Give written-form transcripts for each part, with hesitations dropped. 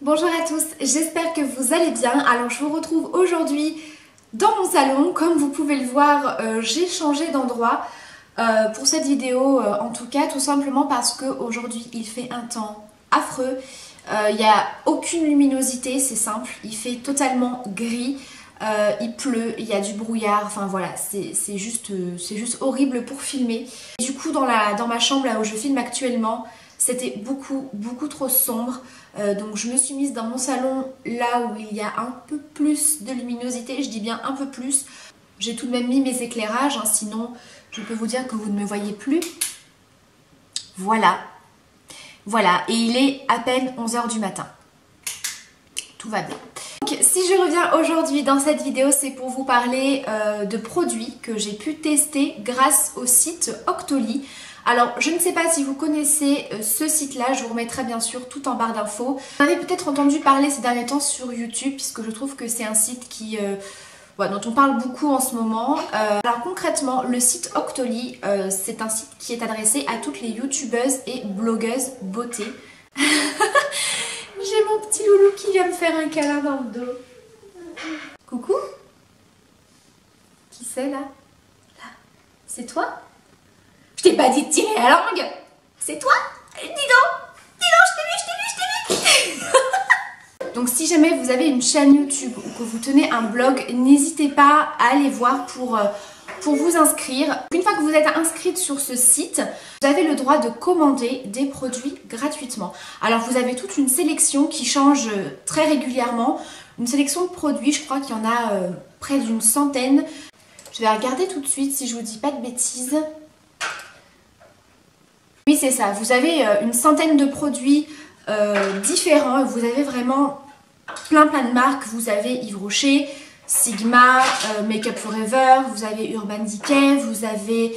Bonjour à tous, j'espère que vous allez bien. Alors je vous retrouve aujourd'hui dans mon salon. Comme vous pouvez le voir, j'ai changé d'endroit pour cette vidéo, en tout cas tout simplement parce qu'aujourd'hui il fait un temps affreux. Il n'y a aucune luminosité, c'est simple, il fait totalement gris. Il pleut, il y a du brouillard, enfin voilà, c'est juste horrible pour filmer. Et du coup dans ma chambre là où je filme actuellement, c'était beaucoup trop sombre, donc je me suis mise dans mon salon là où il y a un peu plus de luminosité, je dis bien un peu plus. J'ai tout de même mis mes éclairages, hein, sinon je peux vous dire que vous ne me voyez plus. Voilà, et il est à peine 11 h du matin. Tout va bien. Donc, si je reviens aujourd'hui dans cette vidéo, c'est pour vous parler de produits que j'ai pu tester grâce au site Octoly. Alors, je ne sais pas si vous connaissez ce site-là, je vous remettrai bien sûr tout en barre d'infos. Vous en avez peut-être entendu parler ces derniers temps sur YouTube, puisque je trouve que c'est un site dont on parle beaucoup en ce moment. Alors concrètement, le site Octoly, c'est un site qui est adressé à toutes les youtubeuses et blogueuses beauté. J'ai mon petit loulou qui vient me faire un câlin dans le dos. Coucou? Qui c'est là? Là. C'est toi? Je t'ai pas dit de tirer la langue! C'est toi? Dis donc, je t'ai vu. Donc si jamais vous avez une chaîne YouTube ou que vous tenez un blog, n'hésitez pas à aller voir pour vous inscrire. Une fois que vous êtes inscrite sur ce site, vous avez le droit de commander des produits gratuitement. Alors vous avez toute une sélection qui change très régulièrement. Une sélection de produits, je crois qu'il y en a près d'une centaine. Je vais regarder tout de suite si je vous dis pas de bêtises. Oui, c'est ça, vous avez une centaine de produits différents, vous avez vraiment plein de marques, vous avez Yves Rocher, Sigma, Make Up Forever, vous avez Urban Decay, vous avez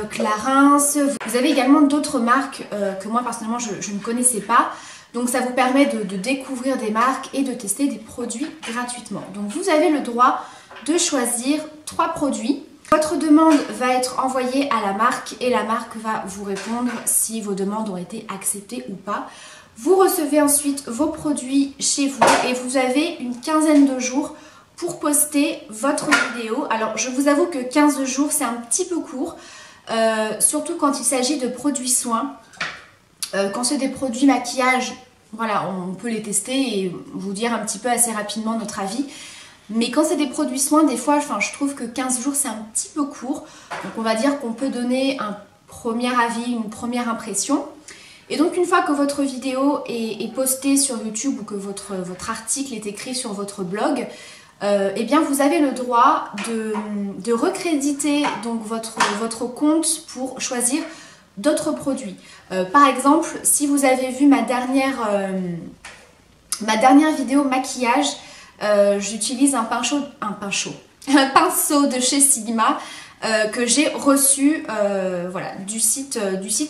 Clarins, vous avez également d'autres marques que moi personnellement je ne connaissais pas. Donc ça vous permet de découvrir des marques et de tester des produits gratuitement. Donc vous avez le droit de choisir 3 produits. Votre demande va être envoyée à la marque et la marque va vous répondre si vos demandes ont été acceptées ou pas. Vous recevez ensuite vos produits chez vous et vous avez une quinzaine de jours pour poster votre vidéo. Alors je vous avoue que 15 jours c'est un petit peu court, surtout quand il s'agit de produits soins. Quand c'est des produits maquillage, voilà, on peut les tester et vous dire un petit peu assez rapidement notre avis. Mais quand c'est des produits soins, des fois, je trouve que 15 jours c'est un petit peu court. Donc on va dire qu'on peut donner un premier avis, une première impression. Et donc une fois que votre vidéo est postée sur YouTube ou que votre article est écrit sur votre blog, eh bien vous avez le droit de recréditer donc votre compte pour choisir d'autres produits. Par exemple, si vous avez vu ma dernière vidéo maquillage, j'utilise un pinceau de chez Sigma que j'ai reçu du site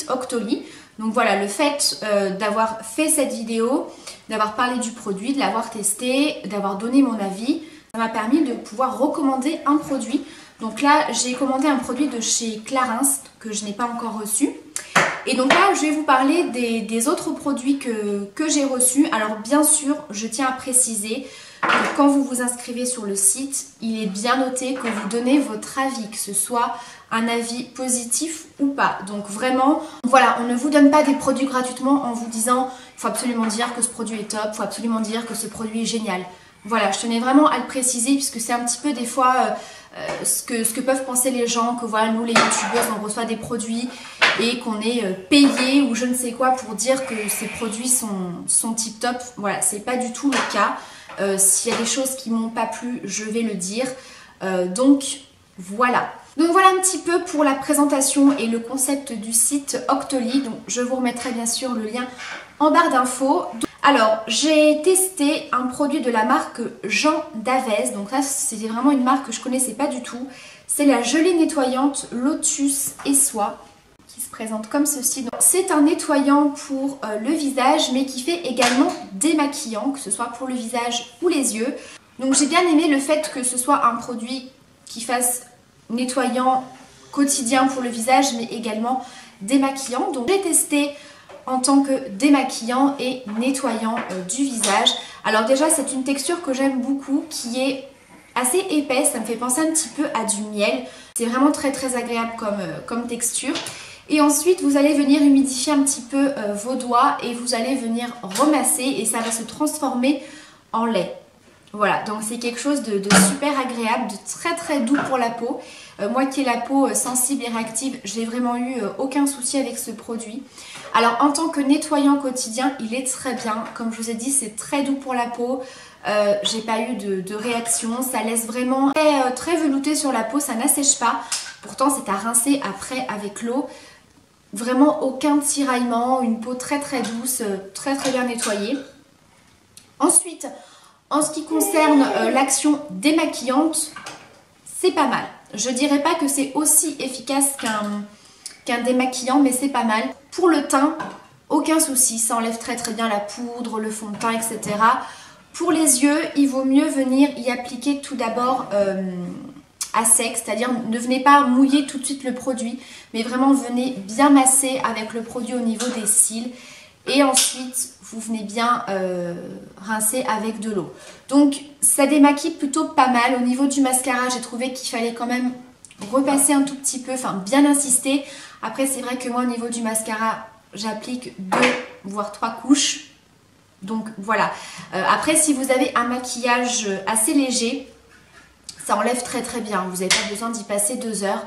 Octoly. Donc voilà, le fait d'avoir fait cette vidéo, d'avoir parlé du produit, de l'avoir testé, d'avoir donné mon avis, ça m'a permis de pouvoir recommander un produit. Donc là, j'ai commandé un produit de chez Clarins que je n'ai pas encore reçu. Et donc là, je vais vous parler des autres produits que j'ai reçus. Alors bien sûr, je tiens à préciser que quand vous vous inscrivez sur le site, il est bien noté que vous donnez votre avis, que ce soit un avis positif ou pas. Donc vraiment, voilà, on ne vous donne pas des produits gratuitement en vous disant il faut absolument dire que ce produit est top, il faut absolument dire que ce produit est génial. Voilà, je tenais vraiment à le préciser puisque c'est un petit peu des fois ce que peuvent penser les gens, que voilà, nous les youtubeuses on reçoit des produits et qu'on est payé ou je ne sais quoi pour dire que ces produits sont tip top. Voilà, c'est pas du tout le cas. S'il y a des choses qui m'ont pas plu, je vais le dire. Donc voilà un petit peu pour la présentation et le concept du site Octoly. Donc je vous remettrai bien sûr le lien en barre d'infos. Alors j'ai testé un produit de la marque Jean Davez. Donc là c'était vraiment une marque que je connaissais pas du tout. C'est la gelée nettoyante Lotus et Soie qui se présente comme ceci. C'est un nettoyant pour le visage mais qui fait également démaquillant, que ce soit pour le visage ou les yeux. Donc j'ai bien aimé le fait que ce soit un produit qui fasse nettoyant quotidien pour le visage mais également démaquillant. Donc j'ai testé en tant que démaquillant et nettoyant du visage. Alors déjà c'est une texture que j'aime beaucoup, qui est assez épaisse, ça me fait penser un petit peu à du miel. C'est vraiment très très agréable comme texture. Et ensuite vous allez venir humidifier un petit peu vos doigts et vous allez venir remasser et ça va se transformer en lait. Voilà, donc c'est quelque chose de super agréable, de très très doux pour la peau. Moi qui ai la peau sensible et réactive, j'ai vraiment eu aucun souci avec ce produit. Alors en tant que nettoyant quotidien, il est très bien. Comme je vous ai dit, c'est très doux pour la peau. J'ai pas eu de réaction. Ça laisse vraiment très velouté sur la peau, ça n'assèche pas. Pourtant c'est à rincer après avec l'eau. Vraiment aucun tiraillement, une peau très très douce, très très bien nettoyée. Ensuite, en ce qui concerne l'action démaquillante, c'est pas mal. Je dirais pas que c'est aussi efficace qu'un démaquillant, mais c'est pas mal. Pour le teint, aucun souci, ça enlève très très bien la poudre, le fond de teint, etc. Pour les yeux, il vaut mieux venir y appliquer tout d'abord à sec, c'est-à-dire ne venez pas mouiller tout de suite le produit, mais vraiment venez bien masser avec le produit au niveau des cils. Et ensuite, vous venez bien rincer avec de l'eau. Donc, ça démaquille plutôt pas mal. Au niveau du mascara, j'ai trouvé qu'il fallait quand même repasser un tout petit peu, enfin bien insister. Après, c'est vrai que moi, au niveau du mascara, j'applique 2 voire 3 couches. Donc, voilà. Après, si vous avez un maquillage assez léger, ça enlève très très bien. Vous n'avez pas besoin d'y passer 2 heures.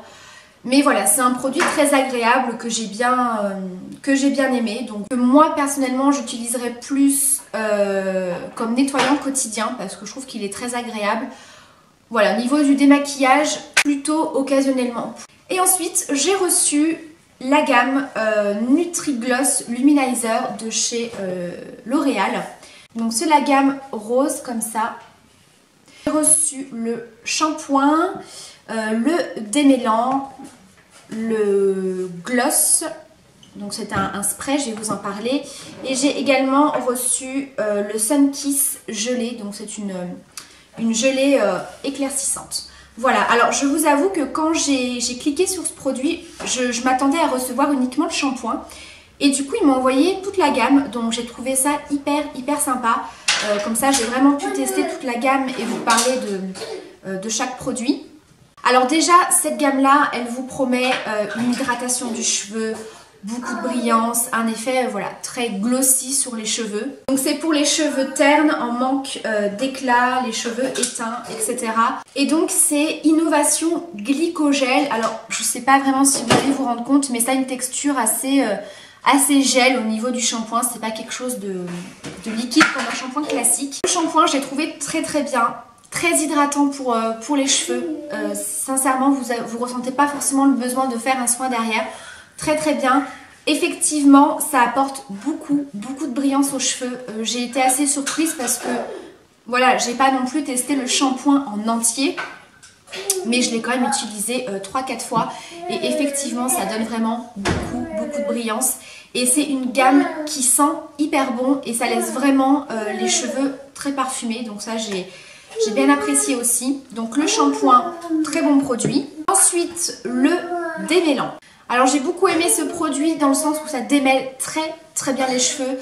Mais voilà, c'est un produit très agréable que j'ai bien aimé. Donc moi personnellement j'utiliserai plus comme nettoyant quotidien parce que je trouve qu'il est très agréable. Voilà, au niveau du démaquillage, plutôt occasionnellement. Et ensuite j'ai reçu la gamme Nutri-Gloss Luminizer de chez L'Oréal. Donc c'est la gamme rose comme ça. J'ai reçu le shampoing, le démêlant, le gloss, donc c'est un spray, je vais vous en parler. Et j'ai également reçu le Sun Kiss gelé, donc c'est une gelée éclaircissante. Voilà, alors je vous avoue que quand j'ai cliqué sur ce produit, je m'attendais à recevoir uniquement le shampoing. Et du coup, ils m'ont envoyé toute la gamme, donc j'ai trouvé ça hyper sympa. Comme ça, j'ai vraiment pu tester toute la gamme et vous parler de chaque produit. Alors déjà, cette gamme-là, elle vous promet une hydratation du cheveu, beaucoup de brillance, un effet voilà, très glossy sur les cheveux. Donc c'est pour les cheveux ternes, en manque d'éclat, les cheveux éteints, etc. Et donc c'est Innovation Glycogel. Alors je ne sais pas vraiment si vous allez vous rendre compte, mais ça a une texture assez gel au niveau du shampoing. C'est pas quelque chose de liquide comme un shampoing classique. Le shampoing, j'ai trouvé très bien. Très hydratant pour les cheveux. Sincèrement, vous ressentez pas forcément le besoin de faire un soin derrière. Très bien. Effectivement, ça apporte beaucoup de brillance aux cheveux. J'ai été assez surprise parce que voilà, j'ai pas non plus testé le shampoing en entier. Mais je l'ai quand même utilisé 3-4 fois. Et effectivement, ça donne vraiment beaucoup de brillance. Et c'est une gamme qui sent hyper bon. Et ça laisse vraiment les cheveux très parfumés. Donc ça, j'ai bien apprécié aussi. Donc le shampoing, très bon produit. Ensuite, le démêlant. Alors j'ai beaucoup aimé ce produit dans le sens où ça démêle très bien les cheveux.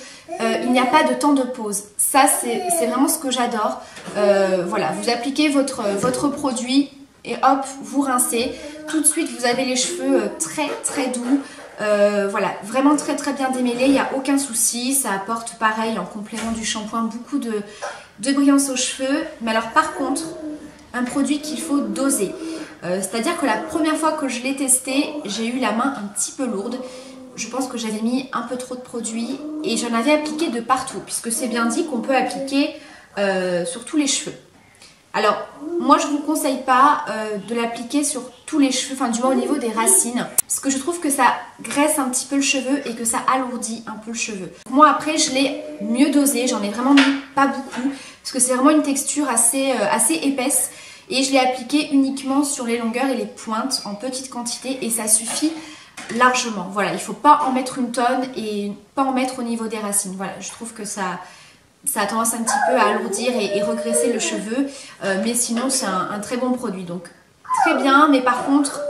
Il n'y a pas de temps de pause. Ça, c'est vraiment ce que j'adore. Voilà, vous appliquez votre produit et hop, vous rincez. Tout de suite, vous avez les cheveux très doux. Voilà, vraiment très bien démêlé. Il n'y a aucun souci. Ça apporte pareil en complément du shampoing beaucoup de brillance aux cheveux. Mais alors par contre, un produit qu'il faut doser. C'est-à-dire que la première fois que je l'ai testé, j'ai eu la main un petit peu lourde. Je pense que j'avais mis un peu trop de produit et j'en avais appliqué de partout, puisque c'est bien dit qu'on peut appliquer sur tous les cheveux. Alors, moi je ne vous conseille pas de l'appliquer sur tous les cheveux, enfin du moins au niveau des racines, parce que je trouve que ça graisse un petit peu le cheveu et que ça alourdit un peu le cheveu. Moi après je l'ai mieux dosé, j'en ai vraiment mis pas beaucoup, parce que c'est vraiment une texture assez épaisse. Et je l'ai appliqué uniquement sur les longueurs et les pointes en petite quantité et ça suffit largement. Voilà, il ne faut pas en mettre une tonne et pas en mettre au niveau des racines. Voilà, je trouve que ça a tendance un petit peu à alourdir et regresser le cheveu. Mais sinon, c'est un très bon produit. Donc très bien, mais par contre,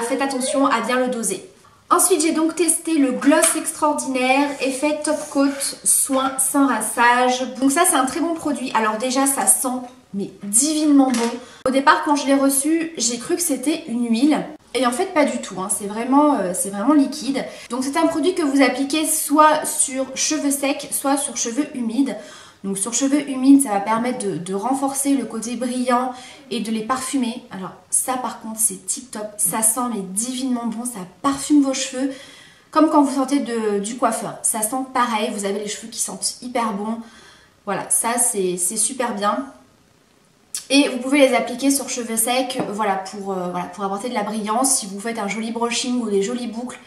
faites attention à bien le doser. Ensuite, j'ai donc testé le Gloss Extraordinaire, effet Top Coat, soin sans rinçage. Donc ça, c'est un très bon produit. Alors déjà, ça sent mais divinement bon. Au départ, quand je l'ai reçu, j'ai cru que c'était une huile. Et en fait, pas du tout. Hein. C'est vraiment liquide. Donc c'est un produit que vous appliquez soit sur cheveux secs, soit sur cheveux humides. Donc sur cheveux humides, ça va permettre de renforcer le côté brillant et de les parfumer. Alors ça par contre c'est tip top, ça sent mais divinement bon, ça parfume vos cheveux comme quand vous sortez du coiffeur. Ça sent pareil, vous avez les cheveux qui sentent hyper bon. Voilà, ça c'est super bien. Et vous pouvez les appliquer sur cheveux secs pour apporter de la brillance. Si vous faites un joli brushing ou des jolies boucles,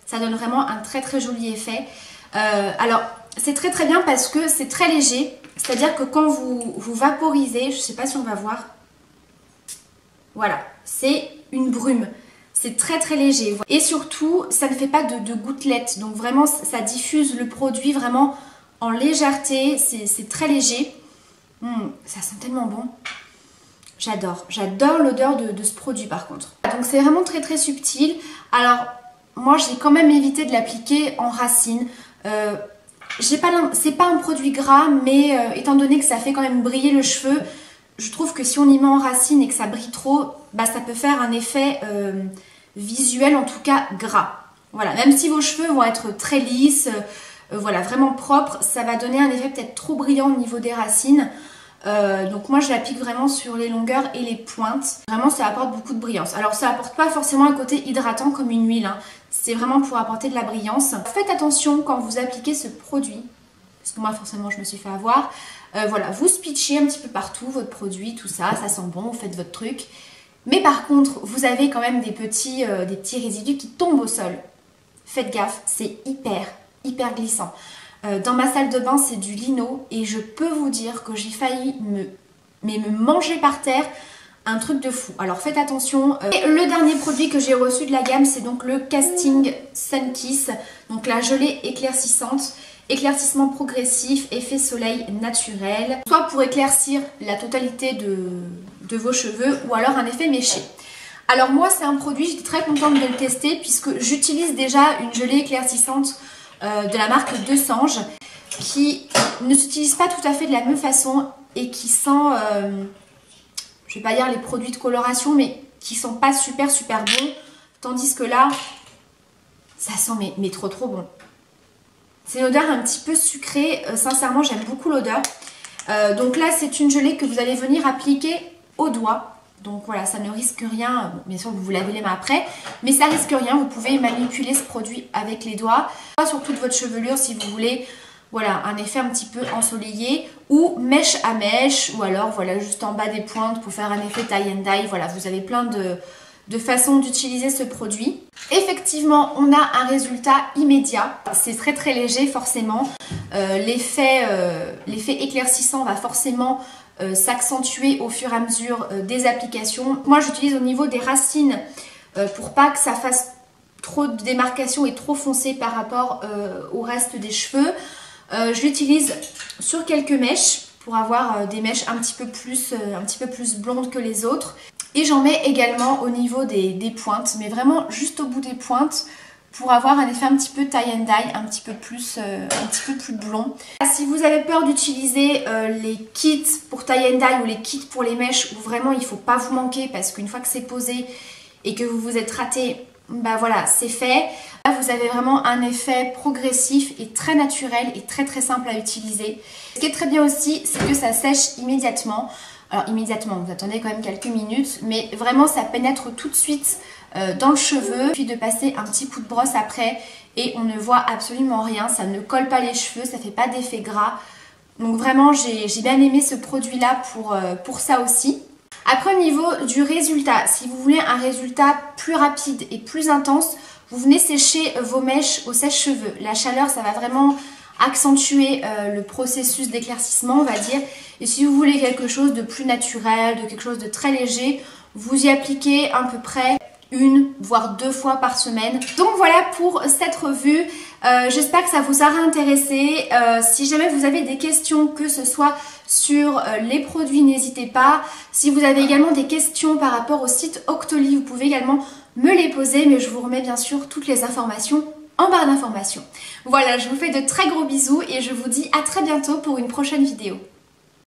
ça donne vraiment un très très joli effet. Alors c'est très très bien parce que c'est très léger, c'est-à-dire que quand vous vaporisez, je ne sais pas si on va voir, voilà, c'est une brume, c'est très très léger et surtout ça ne fait pas de gouttelettes, donc vraiment ça diffuse le produit vraiment en légèreté, c'est très léger, ça sent tellement bon, j'adore l'odeur de ce produit par contre. Donc c'est vraiment très très subtil, alors moi j'ai quand même évité de l'appliquer en racine. C'est pas un produit gras, mais étant donné que ça fait quand même briller le cheveu, je trouve que si on y met en racine et que ça brille trop, bah, ça peut faire un effet visuel, en tout cas gras. Voilà, même si vos cheveux vont être très lisses, voilà, vraiment propres, ça va donner un effet peut-être trop brillant au niveau des racines. Donc moi je l'applique vraiment sur les longueurs et les pointes. Vraiment ça apporte beaucoup de brillance. Alors ça apporte pas forcément un côté hydratant comme une huile, hein. C'est vraiment pour apporter de la brillance. Faites attention quand vous appliquez ce produit, parce que moi forcément je me suis fait avoir. Voilà, vous spitchez un petit peu partout votre produit, tout ça, ça sent bon, vous faites votre truc. Mais par contre, vous avez quand même des petits résidus qui tombent au sol. Faites gaffe, c'est hyper glissant. Dans ma salle de bain, c'est du lino et je peux vous dire que j'ai failli me manger par terre. Un truc de fou. Alors faites attention. Et le dernier produit que j'ai reçu de la gamme, c'est donc le Casting Sun Kiss. Donc la gelée éclaircissante. Éclaircissement progressif, effet soleil naturel. Soit pour éclaircir la totalité de vos cheveux ou alors un effet méché. Alors moi c'est un produit, j'étais très contente de le tester puisque j'utilise déjà une gelée éclaircissante de la marque Desange qui ne s'utilise pas tout à fait de la même façon et qui sent... je vais pas dire les produits de coloration, mais qui sont pas super bons. Tandis que là, ça sent mais trop bon. C'est une odeur un petit peu sucrée. Sincèrement, j'aime beaucoup l'odeur. Donc là, c'est une gelée que vous allez venir appliquer au doigt. Donc voilà, ça ne risque rien. Bien sûr, vous vous lavez les mains après. Mais ça risque rien. Vous pouvez manipuler ce produit avec les doigts. Pas sur toute votre chevelure si vous voulez. Voilà, un effet un petit peu ensoleillé ou mèche à mèche ou alors voilà juste en bas des pointes pour faire un effet tie and dye. Voilà, vous avez plein de façons d'utiliser ce produit. Effectivement, on a un résultat immédiat. C'est très léger forcément. L'effet éclaircissant va forcément s'accentuer au fur et à mesure des applications. Moi, j'utilise au niveau des racines pour pas que ça fasse trop de démarcation et trop foncé par rapport au reste des cheveux. Je l'utilise sur quelques mèches pour avoir des mèches un petit peu plus blondes que les autres. Et j'en mets également au niveau des pointes, mais vraiment juste au bout des pointes pour avoir un effet un petit peu tie and dye, un petit peu plus blond. Si vous avez peur d'utiliser les kits pour tie and dye ou les kits pour les mèches, où vraiment il ne faut pas vous manquer parce qu'une fois que c'est posé et que vous vous êtes raté, bah voilà, c'est fait. Là, vous avez vraiment un effet progressif et très naturel et très simple à utiliser. Ce qui est très bien aussi, c'est que ça sèche immédiatement. Alors immédiatement, vous attendez quand même quelques minutes, mais vraiment ça pénètre tout de suite dans le cheveu, puis de passer un petit coup de brosse après et on ne voit absolument rien, ça ne colle pas les cheveux, ça fait pas d'effet gras. Donc vraiment j'ai bien aimé ce produit là pour ça aussi. Après au niveau du résultat, si vous voulez un résultat plus rapide et plus intense, vous venez sécher vos mèches au sèche-cheveux. La chaleur ça va vraiment accentuer le processus d'éclaircissement on va dire. Et si vous voulez quelque chose de plus naturel, de quelque chose de très léger, vous y appliquez à peu près 1 voire 2 fois par semaine. Donc voilà pour cette revue. J'espère que ça vous aura intéressé. Si jamais vous avez des questions, que ce soit sur les produits, n'hésitez pas. Si vous avez également des questions par rapport au site Octoly, vous pouvez également me les poser, mais je vous remets bien sûr toutes les informations en barre d'informations. Voilà, je vous fais de très gros bisous et je vous dis à très bientôt pour une prochaine vidéo.